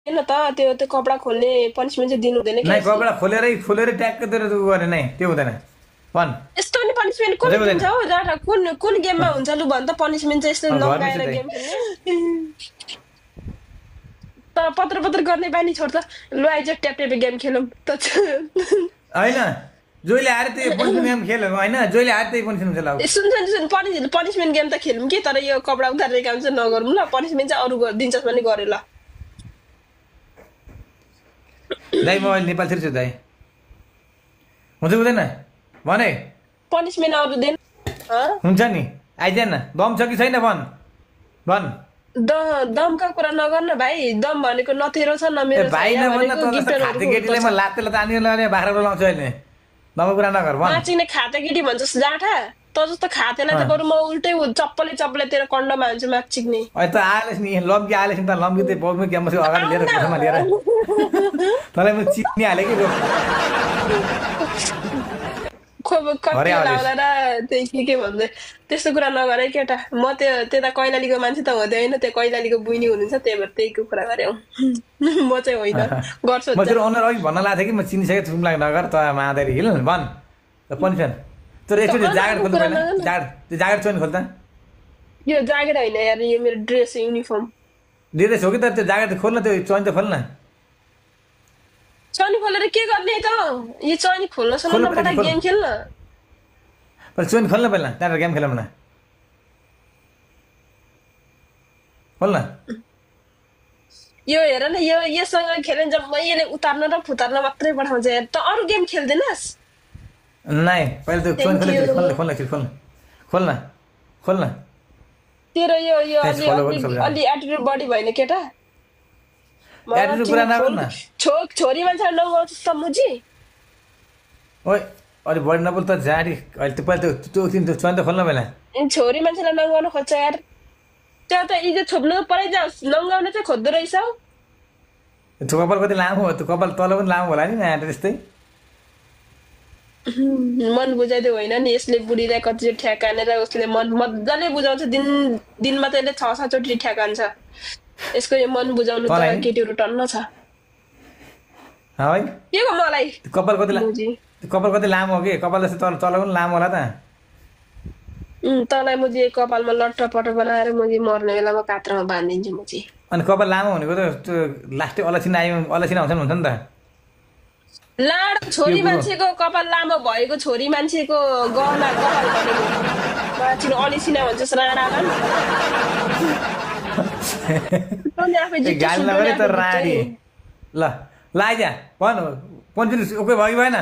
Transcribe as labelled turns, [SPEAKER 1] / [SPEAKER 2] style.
[SPEAKER 1] किन त त्यो कपडा खोल्ने पनिसमेन्ट चाहिँ दिनु हुँदैन
[SPEAKER 2] नै
[SPEAKER 1] कि
[SPEAKER 2] कपडा खोलेरै ट्याक्क तेरो गरे नै त्यो हुँदैन भन
[SPEAKER 1] यस्तो नि पनिसमेन्ट कुन दिन्छ हौ जाडा कुन गेममा हुन्छ लु भन त पनिसमेन्ट चाहिँ यस्तो नगाएर गेम खेल्ने त पत्र गर्ने बानी छोड त लु आइज ट्याप ट्याप गेम खेलौँ त
[SPEAKER 2] हैन जोइले आएर त्यही पनिसमेन्ट गेम खेल हैन जोइले आएर त्यही पनिसमेन्ट खेल
[SPEAKER 1] सुन पनिसमेन्ट गेम त खेलौँ कि तर यो कपडा उतार्ने काम चाहिँ नगरौँ ल पनिसमेन्ट चाहिँ अरू दिन्छस् भने गरे ल
[SPEAKER 2] दाइ म अहिले नेपाल छिर्छु दाइ हुन्छ हुँदैन भने
[SPEAKER 1] पनिसमेन्ट अरू दिन
[SPEAKER 2] हुन्छ नि आइज न दम छ कि छैन भन
[SPEAKER 1] दमका कुरा नगर्न भाइ दम भनेको नतेरो छ न मेरो
[SPEAKER 2] भाइ नभन्न त खाते केटीले म लात्ते तानी लाने बाख्रा लाउँछु अहिले दमको कुरा नगर भन
[SPEAKER 1] नाचिने खाते केटी भन्छस् जाठा त जस्तो खातेलाई त बरु म उल्टै चप्पले तेरो कण्डमा हाल्छु माचिक्ने
[SPEAKER 2] अहिले त आएलस् नि लम्की आएलस् नि त लम्की त्यही बौद्ध क्याम्पसको अगाडि लिएर कोठामा लिएर तँलाई म चिन्ने हालेँ कि
[SPEAKER 1] खोप कति लाउला र त्यही के भन्दै त्यस्तो कुरा नगर है केटा म त्यता कैलालीको मान्छे त हुँदै होइन त्यो कैलालीको बुइनी हुनुहुन्छ त्यही भएर त्यहीको कुरा गरे म चाहिँ होइन गर्छु
[SPEAKER 2] म तेरो अनुहार अघि भन्न लाग्थेँ कि म चिनिसकेँ तिमीलाई नगर त माधेरी हिल भन त पनिसन तर एकचोटि ज्याकेट खोल्नु पर्दैन त्यो ज्याकेट चोइन खोल्दा
[SPEAKER 1] यो ज्याकेट होइन यार यो मेरो ड्रेस युनिफर्म
[SPEAKER 2] ड्रेस हो कि तर त्यो ज्याकेट खोल्न त्यो चोइन त खोल्न
[SPEAKER 1] चोइन खोलेर के गर्ने त यो चोइन खोल्नसम्म नपटा गेम खेल्न
[SPEAKER 2] पर चोइन खोल्न पहिला त्यहाँबाट गेम खेलौँ न खोल्न
[SPEAKER 1] यो हेर न योसँग खेल्ने जब मैले उतार्न र फुतार्न मात्रै पठाउँछ यार त अरू गेम खेल्दैनस्
[SPEAKER 2] नाइ पहिला त्यो चोइन खोल्न
[SPEAKER 1] तेरो यो अलि एटिट्युड बढी भएन केटा
[SPEAKER 2] एटिट्युड कुरा नगर्न
[SPEAKER 1] छोरी मान्छे नगाउँछ समुजी
[SPEAKER 2] ओइ अलि बढी नबोल त जाडी अहिले त्यो पहिला त्यो चोइन त खोल्न पहिला
[SPEAKER 1] छोरी मान्छेलाई नगाउनु खोज्छ यार त्यहाँ त इज्जत छोप्नु परै जाओस् नगाउन चाहिँ खोज्दो रहेछ
[SPEAKER 2] त्यो कपाल कति लामो हो त्यो कपाल तल पनि लामो होला नि यहाँ त्यस्तै
[SPEAKER 1] मन बुझाइदियो होइन नि यसले बुढीलाई कति ठ्याकानेर उसले मन मजाले बुझाउँछ दिनमा त यसले 6-7 चोटि ठ्याकान्छ यसको यो मन बुझाउनु त केटीहरू टन्न छ के को मलाई
[SPEAKER 2] कपाल कति लामो हो कि कपाल जस्तो तल पनि लामो होला त
[SPEAKER 1] तँलाई म चाहिँ कपालमा लट्टपट बनाएर म चाहिँ मर्ने बेलामा कात्रमा बाँधिदिन्छु म चाहिँ
[SPEAKER 2] अनि कपाल लामो भनेको त त्यो लास्टै अलसिना हुन्छ नि त
[SPEAKER 1] लाडो छोरी मान्छेको कपाल लामो भएको छोरी मान्छेको गहना गहल गरेको अलिसिना भन्छस् राणालाई
[SPEAKER 2] गाली नगरे त राडी ल आइज भन पन्चुन ओके भयो भएन